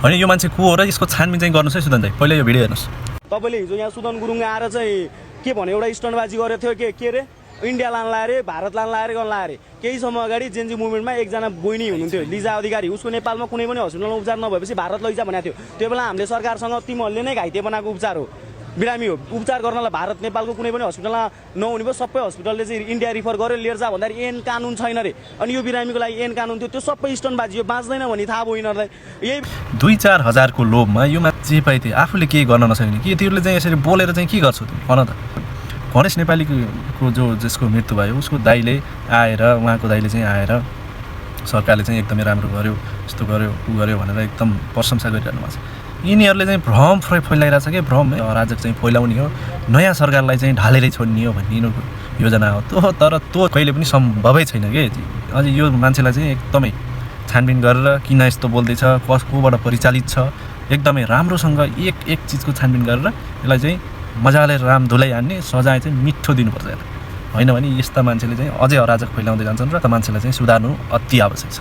होइन यो मान्छे को हो र यसको छानबिन चाहिँ गर्नुहोस् है सुदन दाइ। पहिला यो भिडियो हेर्नुहोस्। तपाईँले हिजो यहाँ सुदन गुरुङ आएर चाहिँ के भने एउटा स्टन्टबाजी गरेको थियो के अरे इन्डिया लान लायो अरे भारत लान लाएर गर्न लायो अरे। केही समय अगाडि जेएनजी मुभमेन्टमा एकजना बहिनी हुनुहुन्थ्यो लिजा अधिकारी, उसको नेपालमा कुनै पनि हस्पिटलमा उपचार नभएपछि भारत लैजा भनेको थियो। त्यो बेला हामीले सरकारसँग तिमीहरूले नै घाइते बनाएको उपचार हो, बिरामी हो, उपचार गर्नलाई भारत नेपालको कुनै पनि हस्पिटलमा नहुने भयो, सबै हस्पिटलले चाहिँ इन्डिया रिफर गर्यो लिएर जा भन्दाखेरि ऐन कानुन छैन रे। अनि यो बिरामीको लागि ऐन कानुन थियो, त्यो सबै स्टन्टबाजी, यो बाँच्दैन भन्ने थाहा भयो यिनीहरूलाई। यही 2-4 हजारको लोभमा यो मान्छे पाइ थियो, आफूले केही गर्न नसक्ने कि तिमीले चाहिँ यसरी बोलेर चाहिँ के गर्छौ तिमी भन त। गणेश नेपालीको जसको मृत्यु भयो उसको दाइले आएर, उहाँको दाइले चाहिँ आएर सरकारले चाहिँ एकदमै राम्रो गर्यो, यस्तो गर्यो उ गर्यो भनेर एकदम प्रशंसा गरिरहनु भएको छ। यिनीहरूले चाहिँ भ्रम फैलाइरहेको छ कि भ्रम अराजक चाहिँ फैलाउने हो, नयाँ सरकारलाई चाहिँ ढालेरै छोड्ने हो भन्ने यिनीहरूको योजना हो। तर त्यो कहिले पनि सम्भवै छैन कि। अझ यो मान्छेलाई चाहिँ एकदमै छानबिन गरेर किन यस्तो बोल्दैछ, कोबाट परिचालित छ, एकदमै राम्रोसँग एक चिजको छानबिन गरेर यसलाई चाहिँ मजाले रामधुलाई हान्ने, सजाय चाहिँ मिठो दिनुपर्छ। होइन भने यस्ता मान्छेले चाहिँ अझै अराजक फैलाउँदै जान्छन् र त मान्छेलाई चाहिँ सुधार्नु अति आवश्यक छ।